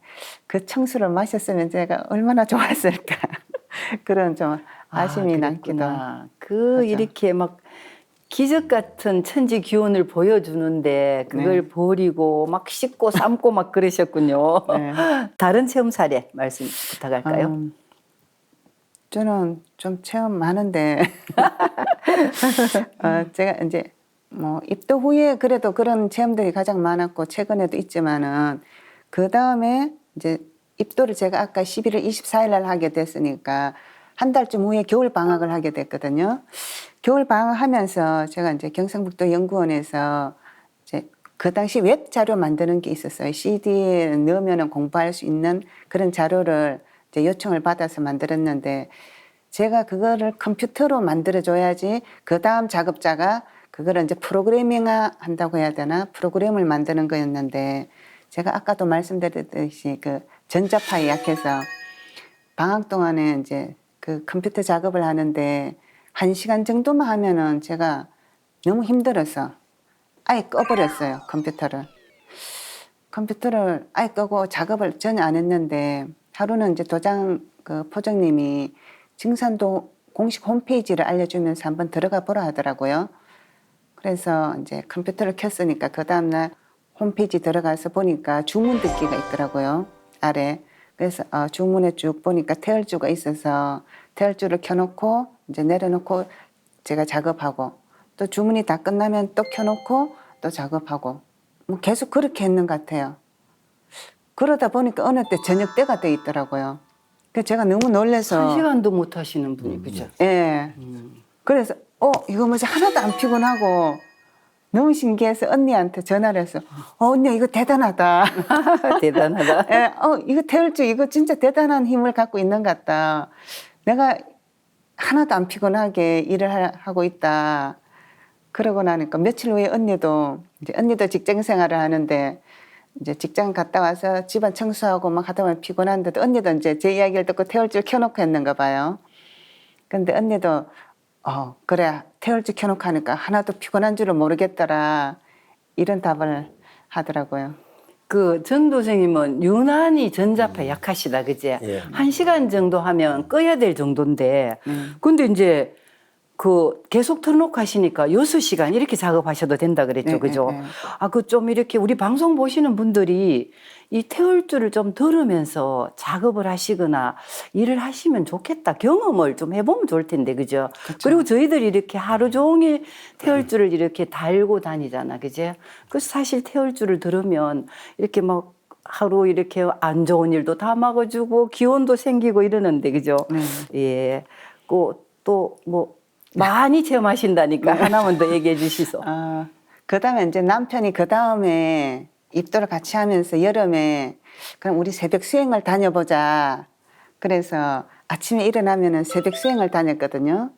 그 청수를 마셨으면 제가 얼마나 좋았을까 그런 좀 아쉬움이 남기도 하죠. 이렇게 막 기적 같은 천지 기운을 보여주는데 그걸 네. 버리고 막 씻고 삶고 막 그러셨군요. 네. 다른 체험 사례 말씀 부탁할까요? 저는 좀 체험 많은데 제가 이제 뭐 입도 후에 그래도 그런 체험들이 가장 많았고 최근에도 있지만은 그 다음에 이제 입도를 제가 아까 11월 24일 날 하게 됐으니까 한 달쯤 후에 겨울 방학을 하게 됐거든요. 겨울 방학하면서 제가 이제 경상북도 연구원에서 이제 그 당시 웹 자료 만드는 게 있었어요. CD에 넣으면 공부할 수 있는 그런 자료를 이제 요청을 받아서 만들었는데 제가 그거를 컴퓨터로 만들어줘야지 그 다음 작업자가 그거를 이제 프로그래밍 한다고 해야 되나? 프로그램을 만드는 거였는데 제가 아까도 말씀드렸듯이 그 전자파에 약해서 방학 동안에 이제 그 컴퓨터 작업을 하는데 1시간 정도만 하면은 제가 너무 힘들어서 아예 꺼버렸어요, 컴퓨터를 아예 끄고 작업을 전혀 안 했는데 하루는 이제 도장 그 포장님이 증산도 공식 홈페이지를 알려주면서 한번 들어가 보라 하더라고요. 그래서 이제 컴퓨터를 켰으니까 그 다음날 홈페이지 들어가서 보니까 주문 듣기가 있더라고요. 아래. 그래서 주문에 쭉 보니까 태열주가 있어서 태열주를 켜놓고 이제 내려놓고 제가 작업하고 또 주문이 다 끝나면 또 켜놓고 또 작업하고 뭐 계속 그렇게 했는 것 같아요. 그러다 보니까 어느 때 저녁 때가 돼 있더라고요. 그래서 제가 너무 놀라서 1시간도 못 하시는 분이 그죠? 예. 그래서 이거 뭐지 하나도 안 피곤하고 너무 신기해서 언니한테 전화를 해서 언니 이거 대단하다. 대단하다. 예, 이거 태울주 이거 진짜 대단한 힘을 갖고 있는 것 같다. 내가 하나도 안 피곤하게 일을 하고 있다. 그러고 나니까 며칠 후에 언니도 직장 생활을 하는데 이제 직장 갔다 와서 집안 청소하고 막 하다 보면 피곤한데도 언니도 이제 제 이야기를 듣고 태울줄 켜놓고 했는가 봐요. 근데 언니도 그래 태울줄 켜놓고 하니까 하나도 피곤한 줄을 모르겠더라. 이런 답을 하더라고요. 그 전도생님은 유난히 전자파 약하시다, 그제? 예. 1시간 정도 하면 꺼야 될 정도인데, 근데 이제 그 계속 틀어놓고 하시니까 6시간 이렇게 작업하셔도 된다 그랬죠, 네, 그죠? 네, 네. 그 좀 이렇게 우리 방송 보시는 분들이 이 태울줄을 좀 들으면서 작업을 하시거나 일을 하시면 좋겠다. 경험을 좀 해보면 좋을 텐데, 그죠? 그리고 저희들이 이렇게 하루 종일 태울줄을 이렇게 달고 다니잖아, 그죠? 그래서 사실 태울줄을 들으면 이렇게 막 하루 이렇게 안 좋은 일도 다 막아주고 기운도 생기고 이러는데, 그죠? 예. 또 뭐 많이 체험하신다니까 하나만 더 얘기해 주시소. 그다음에 이제 남편이 그다음에 입도를 같이 하면서 여름에 그럼 우리 새벽 수행을 다녀보자. 그래서 아침에 일어나면은 새벽 수행을 다녔거든요.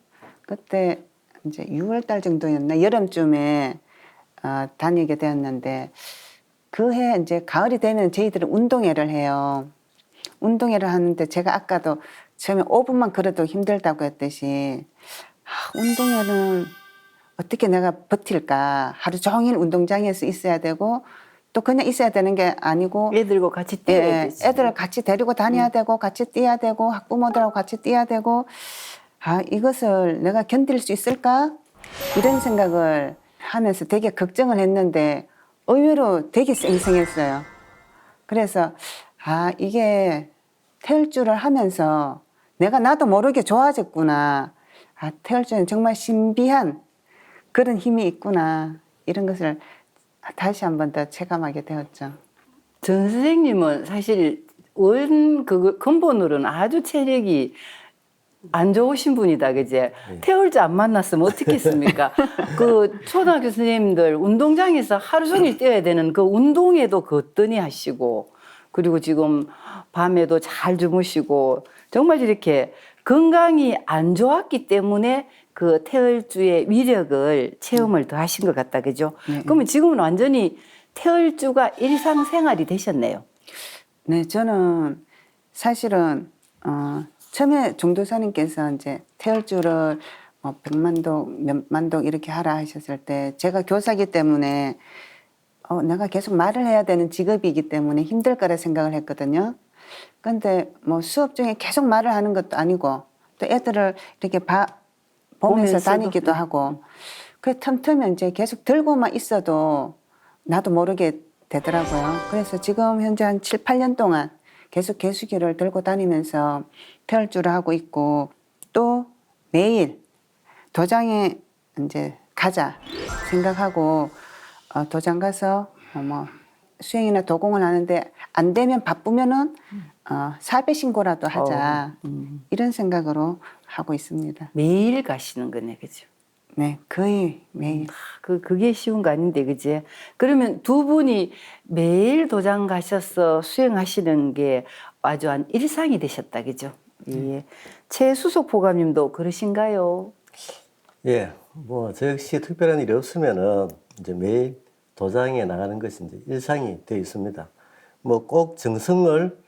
그때 이제 6월 달 정도였나 여름쯤에 다니게 되었는데 그 해 이제 가을이 되면 저희들은 운동회를 해요. 운동회를 하는데 제가 아까도 처음에 5분만 걸어도 힘들다고 했듯이 운동회는 어떻게 내가 버틸까? 하루 종일 운동장에서 있어야 되고 또 그냥 있어야 되는 게 아니고 애들과 같이 뛰어야 되지. 애들을 같이 데리고 다녀야 되고 같이 뛰어야 되고 학부모들하고 같이 뛰어야 되고 이것을 내가 견딜 수 있을까? 이런 생각을 하면서 되게 걱정을 했는데 의외로 되게 쌩쌩했어요. 그래서 이게 태울주를 하면서 내가 나도 모르게 좋아졌구나. 태울주는 정말 신비한 그런 힘이 있구나. 이런 것을 다시 한 번 더 체감하게 되었죠. 전 선생님은 사실 근본으로는 아주 체력이 안 좋으신 분이다, 그제? 태울주 안 만났으면 어떻게 했습니까? 그 초등학교 선생님들 운동장에서 하루 종일 뛰어야 되는 그 운동에도 거뜬히 하시고, 그리고 지금 밤에도 잘 주무시고, 정말 이렇게 건강이 안 좋았기 때문에 그 태울주의 위력을 체험을 더 하신 것 같다, 그죠? 그러면 지금은 완전히 태울주가 일상생활이 되셨네요. 네, 저는 사실은 처음에 종도사님께서 이제 태울주를 100만 동, 몇만 동 이렇게 하라 하셨을 때 제가 교사기 때문에 내가 계속 말을 해야 되는 직업이기 때문에 힘들 거라 생각을 했거든요. 근데 뭐 수업 중에 계속 말을 하는 것도 아니고 또 애들을 이렇게 보면서 다니기도 하고 그 틈틈이 이제 계속 들고만 있어도 나도 모르게 되더라고요. 그래서 지금 현재 한 7, 8년 동안 계속 개수기를 들고 다니면서 태울주를 하고 있고 또 매일 도장에 이제 가자 생각하고 도장 가서 뭐 수행이나 도공을 하는데 안 되면 바쁘면은 사배 신고라도 하자 이런 생각으로 하고 있습니다. 매일 가시는 거네, 그죠? 네, 거의 매일. 그게 쉬운 거 아닌데, 그지? 그러면 두 분이 매일 도장 가셔서 수행하시는 게 아주 한 일상이 되셨다, 그죠? 예. 최수석 보감님도 그러신가요? 예, 뭐 저 역시 특별한 일이 없으면은 이제 매일 도장에 나가는 것이 이제 일상이 되어 있습니다. 뭐 꼭 정성을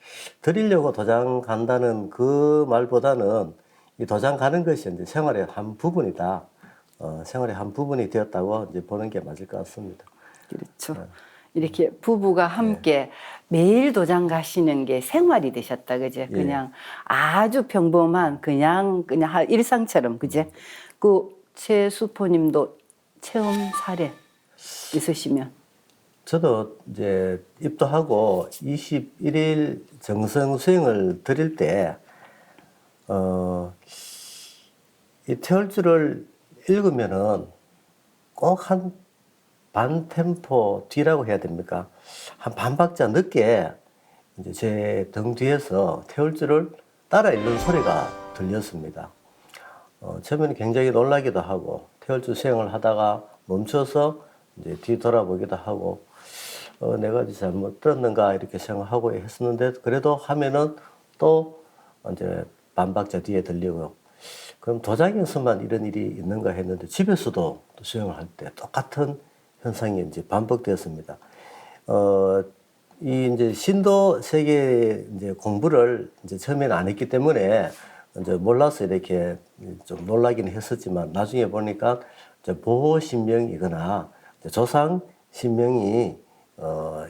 들이려고 도장 간다는 그 말보다는 이 도장 가는 것이 이제 생활의 한 부분이다. 생활의 한 부분이 되었다고 이제 보는 게 맞을 것 같습니다. 그렇죠. 이렇게 부부가 함께 매일 도장 가시는 게 생활이 되셨다, 그제? 그냥 아주 평범한 그냥 일상처럼, 그제? 그 최수포님도 체험 사례 있으시면. 저도 이제 입도하고 21일 정성 수행을 드릴 때, 이 태울주를 읽으면은 꼭 한 반 템포 뒤라고 해야 됩니까? 한 반 박자 늦게 이제 제 등 뒤에서 태울주를 따라 읽는 소리가 들렸습니다. 처음에는 굉장히 놀라기도 하고, 태울주 수행을 하다가 멈춰서 이제 뒤 돌아보기도 하고, 내가 이제 잘못 들었는가 이렇게 생각하고 했었는데, 그래도 하면은 또 이제 반박자 뒤에 들리고, 그럼 도장에서만 이런 일이 있는가 했는데, 집에서도 또 수행을 할 때 똑같은 현상이 이제 반복되었습니다. 이 이제 신도 세계 이제 공부를 이제 처음에는 안 했기 때문에 이제 몰라서 이렇게 좀 놀라기는 했었지만, 나중에 보니까 이제 보호 신명이거나 조상 신명이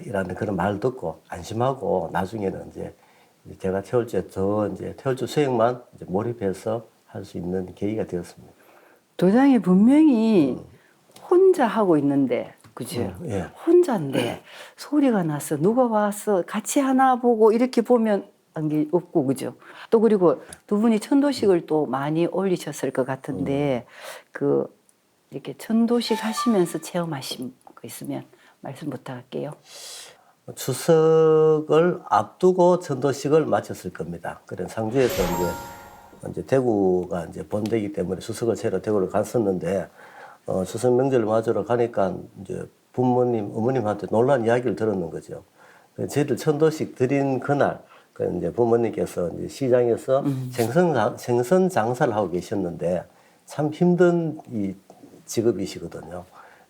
이라는 그런 말을 듣고 안심하고, 나중에는 이제 제가 태울주에 더 이제 태울주 수행만 이제 몰입해서 할 수 있는 계기가 되었습니다. 도장에 분명히 혼자 하고 있는데, 그죠? 예. 혼자인데 소리가 났어. 누가 왔어. 같이 하나 보고 이렇게 보면 게 없고, 그죠? 또 그리고 두 분이 천도식을 또 많이 올리셨을 것 같은데, 그 이렇게 천도식 하시면서 체험하신 거 있으면 말씀 부탁할게요. 추석을 앞두고 천도식을 마쳤을 겁니다. 그런 상주에서 이제 대구가 이제 본대이기 때문에 추석을 채러 대구를 갔었는데, 추석 명절을 맞으러 가니까 이제 부모님, 어머님한테 놀란 이야기를 들었는 거죠. 저희들 천도식 드린 그날, 이제 부모님께서 이제 시장에서 생선 장사를 하고 계셨는데, 참 힘든 이 직업이시거든요.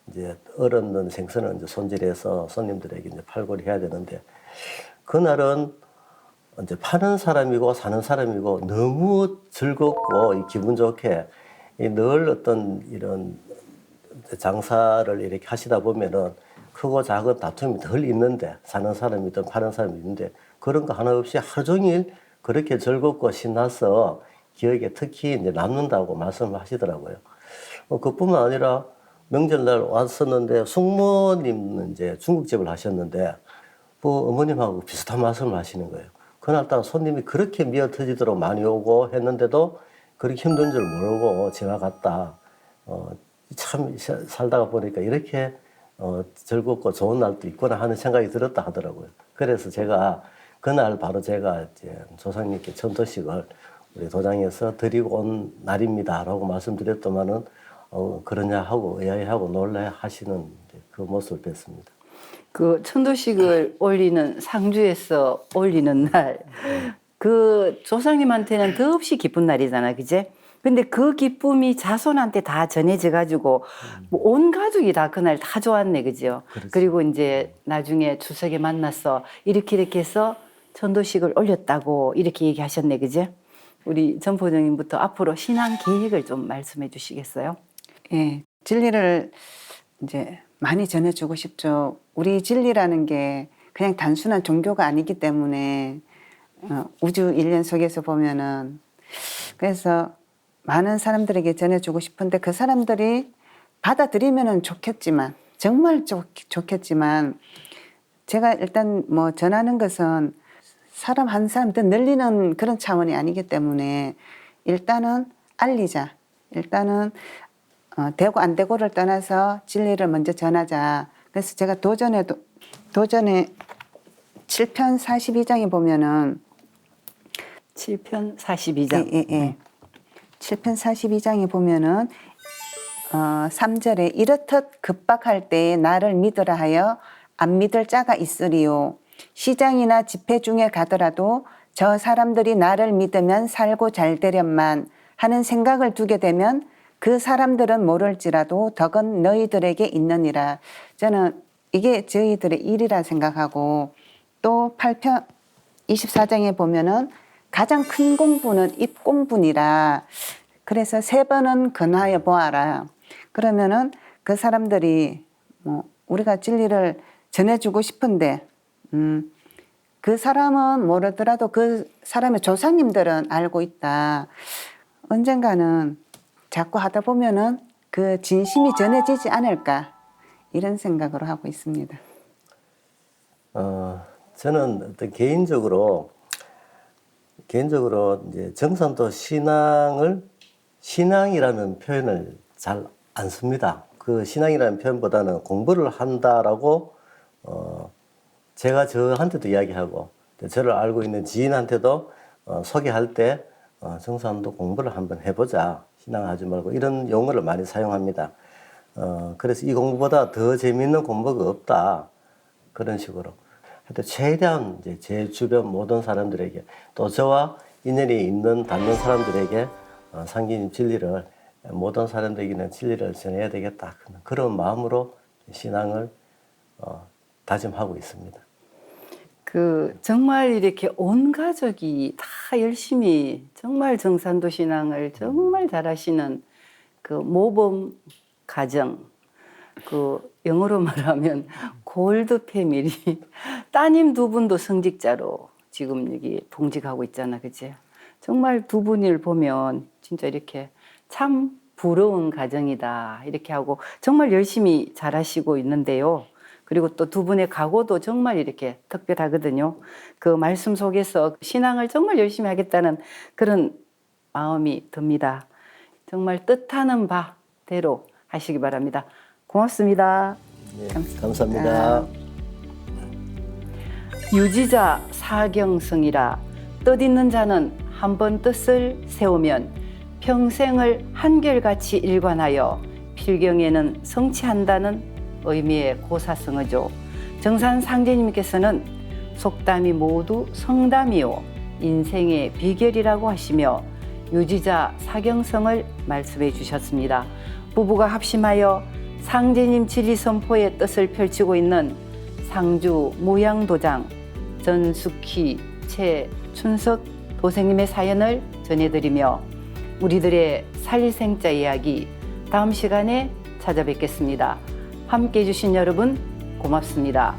이제 얼었는 생선을 이제 손질해서 손님들에게 이제 팔고를 해야 되는데, 그날은 이제 파는 사람이고 사는 사람이고 너무 즐겁고 이 기분 좋게 늘 어떤 이런 장사를 이렇게 하시다 보면은 크고 작은 다툼이 덜 있는데, 사는 사람이든 파는 사람이 있는데 그런 거 하나 없이 하루 종일 그렇게 즐겁고 신나서 기억에 특히 이제 남는다고 말씀을 하시더라고요. 그뿐만 아니라 명절날 왔었는데, 숙모님은 이제 중국집을 하셨는데 어머님하고 비슷한 말씀을 하시는 거예요. 그날따라 손님이 그렇게 미어 터지도록 많이 오고 했는데도 그렇게 힘든 줄 모르고 지나갔다. 참 살다가 보니까 이렇게 즐겁고 좋은 날도 있구나 하는 생각이 들었다 하더라고요. 그래서 제가 그날 바로 제가 이제 조상님께 천도식을 우리 도장에서 드리고 온 날입니다라고 말씀드렸더만은 그러냐 하고 의아해하고 놀래 하시는 그 모습을 뵀습니다. 그 천도식을 올리는 상주에서 올리는 날, 그 조상님한테는 더없이 기쁜 날이잖아, 그제? 근데 그 기쁨이 자손한테 다 전해져 가지고 뭐 온 가족이 다 그날 다 좋았네, 그죠? 그렇죠. 그리고 이제 나중에 추석에 만나서 이렇게 해서 천도식을 올렸다고 이렇게 얘기하셨네, 그제? 우리 전포정님부터 앞으로 신앙 계획을 좀 말씀해 주시겠어요? 예, 진리를 이제 많이 전해주고 싶죠. 우리 진리라는 게 그냥 단순한 종교가 아니기 때문에 우주 일련 속에서 보면은, 그래서 많은 사람들에게 전해주고 싶은데, 그 사람들이 받아들이면은 좋겠지만, 정말 좋겠지만, 제가 일단 뭐 전하는 것은 사람 한 사람 더 늘리는 그런 차원이 아니기 때문에, 일단은 알리자. 일단은 되고 안 되고를 떠나서 진리를 먼저 전하자. 그래서 제가 도전에 7편 42장에 보면은 7편 42장. 예. 7편 42장에 보면은 3절에 이렇듯 급박할 때에 나를 믿으라 하여 안 믿을 자가 있으리요. 시장이나 집회 중에 가더라도 저 사람들이 나를 믿으면 살고 잘 되련만 하는 생각을 두게 되면 그 사람들은 모를지라도 덕은 너희들에게 있느니라. 저는 이게 저희들의 일이라 생각하고, 또 8편 24장에 보면은 가장 큰 공부는 입공분이라. 그래서 3번은 근하여 보아라. 그러면은 그 사람들이 뭐 우리가 진리를 전해주고 싶은데 그 사람은 모르더라도 그 사람의 조상님들은 알고 있다. 언젠가는 자꾸 하다 보면은 그 진심이 전해지지 않을까, 이런 생각으로 하고 있습니다. 저는 어떤 개인적으로 이제 정산도 신앙이라는 표현을 잘 안 씁니다. 그 신앙이라는 표현보다는 공부를 한다라고 제가 저한테도 이야기하고 저를 알고 있는 지인한테도 소개할 때 정산도 공부를 한번 해보자. 신앙하지 말고 이런 용어를 많이 사용합니다. 그래서 이 공부보다 더 재미있는 공부가 없다. 그런 식으로. 하여튼 최대한 이제 제 주변 모든 사람들에게 또 저와 인연이 있는 닿는 사람들에게 상기님 진리를 모든 사람들에게는 진리를 전해야 되겠다. 그런 마음으로 신앙을 다짐하고 있습니다. 정말 이렇게 온 가족이 다 열심히 정말 정산도 신앙을 정말 잘하시는 그 모범 가정, 영어로 말하면 골드 패밀리. 따님 두 분도 성직자로 지금 여기 봉직하고 있잖아, 그치? 정말 두 분을 보면 진짜 이렇게 참 부러운 가정이다 이렇게 하고 정말 열심히 잘하시고 있는데요. 그리고 또 두 분의 각오도 정말 이렇게 특별하거든요. 그 말씀 속에서 신앙을 정말 열심히 하겠다는 그런 마음이 듭니다. 정말 뜻하는 바대로 하시기 바랍니다. 고맙습니다. 네, 감사합니다. 유지자 사경성이라 뜻있는 자는 한 번 뜻을 세우면 평생을 한결같이 일관하여 필경에는 성취한다는 의미의 고사성어죠. 정산 상제님께서는 속담이 모두 성담이요 인생의 비결이라고 하시며 유지자 사경성을 말씀해 주셨습니다. 부부가 합심하여 상제님 진리 선포의 뜻을 펼치고 있는 상주 무양도장 전숙희 최춘석 도생님의 사연을 전해드리며 우리들의 살리생자 이야기 다음 시간에 찾아뵙겠습니다. 함께해 주신 여러분 고맙습니다.